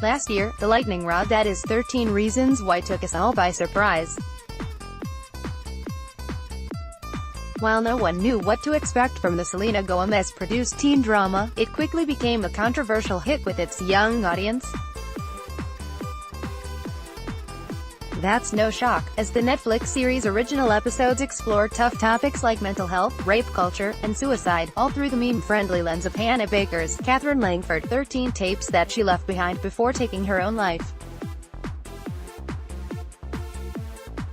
Last year, the lightning rod that is 13 Reasons Why took us all by surprise. While no one knew what to expect from the Selena Gomez-produced teen drama, it quickly became a controversial hit with its young audience. That's no shock, as the Netflix series' original episodes explore tough topics like mental health, rape culture, and suicide, all through the meme-friendly lens of Hannah Baker's, Katherine Langford, 13 tapes that she left behind before taking her own life.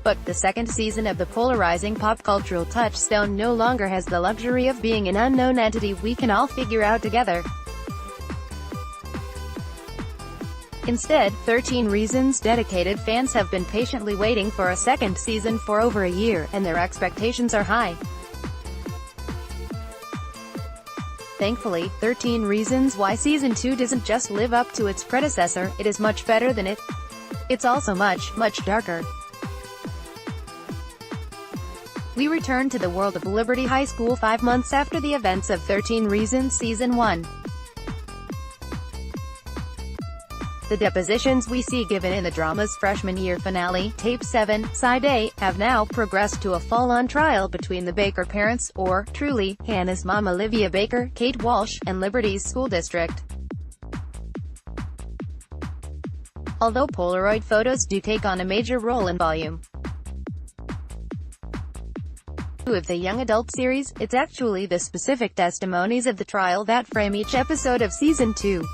But the second season of the polarizing pop-cultural touchstone no longer has the luxury of being an unknown entity we can all figure out together. Instead, 13 Reasons dedicated fans have been patiently waiting for a second season for over a year, and their expectations are high. Thankfully, 13 Reasons Why Season 2 doesn't just live up to its predecessor, it is much better than it. It's also much, much darker. We return to the world of Liberty High School 5 months after the events of 13 Reasons Season 1. The depositions we see given in the drama's freshman year finale, Tape 7, Side A, have now progressed to a full-on trial between the Baker parents, or, truly, Hannah's mom Olivia Baker, Kate Walsh, and Liberty's school district. Although Polaroid photos do take on a major role in volume of the young adult series, it's actually the specific testimonies of the trial that frame each episode of Season 2.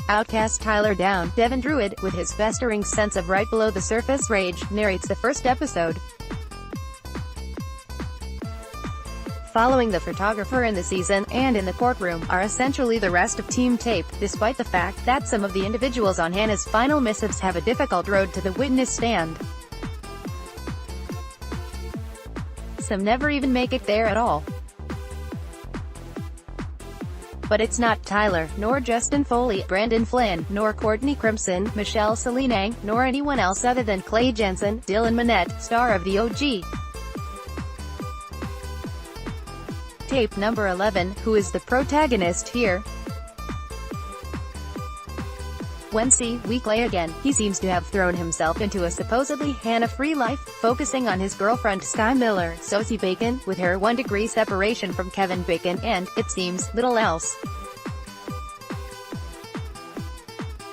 Outcast Tyler Down, Devin Druid, with his festering sense of right-below-the-surface rage, narrates the first episode. Following the photographer in the season, and in the courtroom, are essentially the rest of Team Tape, despite the fact that some of the individuals on Hannah's final missives have a difficult road to the witness stand. Some never even make it there at all. But it's not Tyler, nor Justin Foley, Brandon Flynn, nor Courtney Crimson, Michelle Selenang, nor anyone else other than Clay Jensen, Dylan Minnette, star of the OG. Tape number 11, who is the protagonist here? When we Clay again, he seems to have thrown himself into a supposedly Hannah-free life, focusing on his girlfriend Sky Miller, Sosie Bacon, with her 1-degree separation from Kevin Bacon, and, it seems, little else.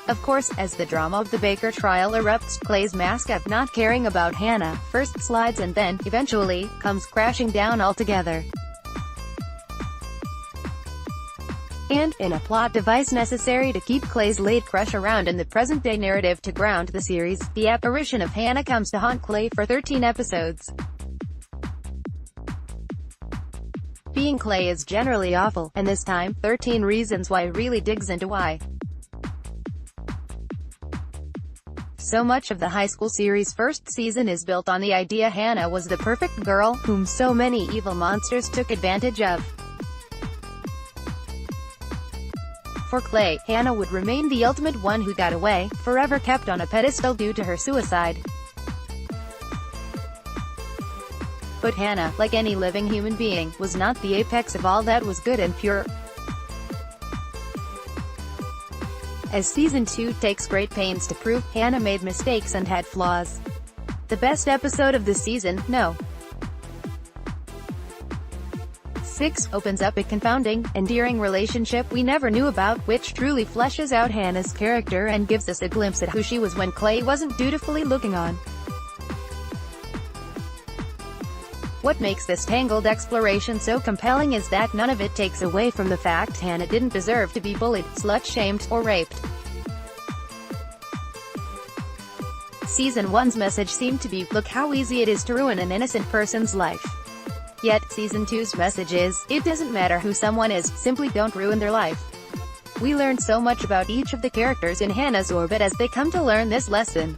Of course, as the drama of the Baker trial erupts, Clay's mask of not caring about Hannah first slides and then, eventually, comes crashing down altogether. And, in a plot device necessary to keep Clay's late crush around in the present-day narrative to ground the series, the apparition of Hannah comes to haunt Clay for 13 episodes. Being Clay is generally awful, and this time, 13 Reasons Why really digs into why. So much of the high school series' first season is built on the idea Hannah was the perfect girl, whom so many evil monsters took advantage of. For Clay, Hannah would remain the ultimate one who got away, forever kept on a pedestal due to her suicide. But Hannah, like any living human being, was not the apex of all that was good and pure. As Season 2 takes great pains to prove, Hannah made mistakes and had flaws. The best episode of the season, No. 6, opens up a confounding, endearing relationship we never knew about, which truly fleshes out Hannah's character and gives us a glimpse at who she was when Clay wasn't dutifully looking on. What makes this tangled exploration so compelling is that none of it takes away from the fact Hannah didn't deserve to be bullied, slut-shamed, or raped. Season 1's message seemed to be, look how easy it is to ruin an innocent person's life. Yet, Season 2's message is, it doesn't matter who someone is, simply don't ruin their life. We learned so much about each of the characters in Hannah's orbit as they come to learn this lesson.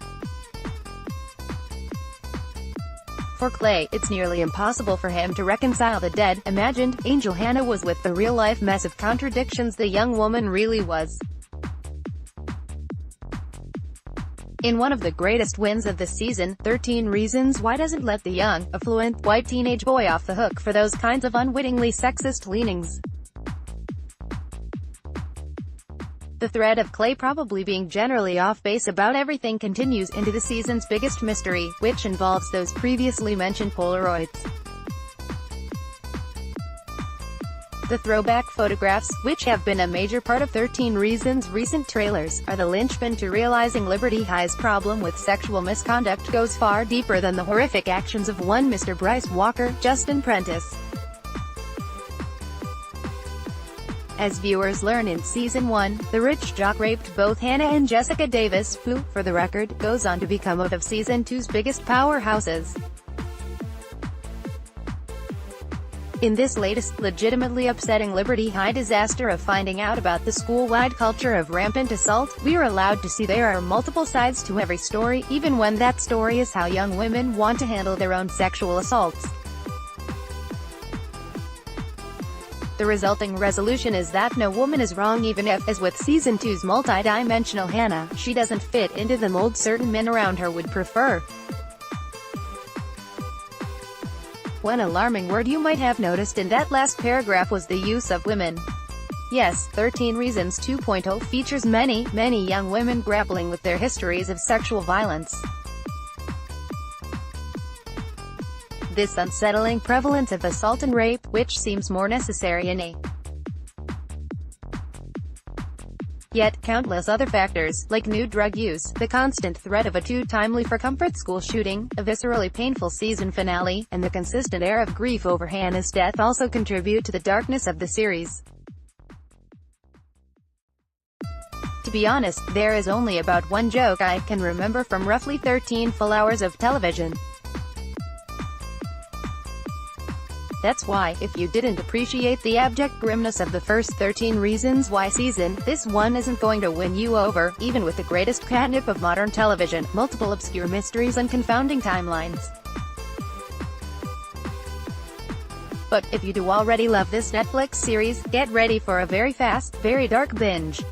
For Clay, it's nearly impossible for him to reconcile the dead, imagined, angel Hannah was with the real-life mess of contradictions the young woman really was. In one of the greatest wins of the season, 13 Reasons Why doesn't let the young, affluent, white teenage boy off the hook for those kinds of unwittingly sexist leanings. The thread of Clay probably being generally off base about everything continues into the season's biggest mystery, which involves those previously mentioned Polaroids. The throwback photographs, which have been a major part of 13 Reasons' recent trailers, are the linchpin to realizing Liberty High's problem with sexual misconduct goes far deeper than the horrific actions of one Mr. Bryce Walker, Justin Prentice. As viewers learn in Season 1, the rich jock raped both Hannah and Jessica Davis, who, for the record, goes on to become one of Season 2's biggest powerhouses. In this latest, legitimately upsetting Liberty High disaster of finding out about the school-wide culture of rampant assault, we are allowed to see there are multiple sides to every story, even when that story is how young women want to handle their own sexual assaults. The resulting resolution is that no woman is wrong, even if, as with Season 2's multi-dimensional Hannah, she doesn't fit into the mold certain men around her would prefer. One alarming word you might have noticed in that last paragraph was the use of women. Yes, 13 Reasons 2.0 features many young women grappling with their histories of sexual violence. This unsettling prevalence of assault and rape, which seems more necessary in a yet countless other factors, like new drug use, the constant threat of a too-timely-for-comfort school shooting, a viscerally painful season finale, and the consistent air of grief over Hannah's death also contribute to the darkness of the series. To be honest, there is only about one joke I can remember from roughly 13 full hours of television. That's why, if you didn't appreciate the abject grimness of the first 13 Reasons Why season, this one isn't going to win you over, even with the greatest catnip of modern television, multiple obscure mysteries and confounding timelines. But, if you do already love this Netflix series, get ready for a very fast, very dark binge.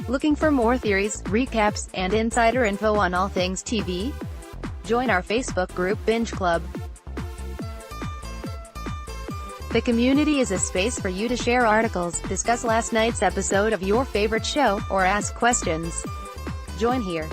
Looking for more theories, recaps, and insider info on all things TV? Join our Facebook group Binge Club. The community is a space for you to share articles, discuss last night's episode of your favorite show, or ask questions. Join here.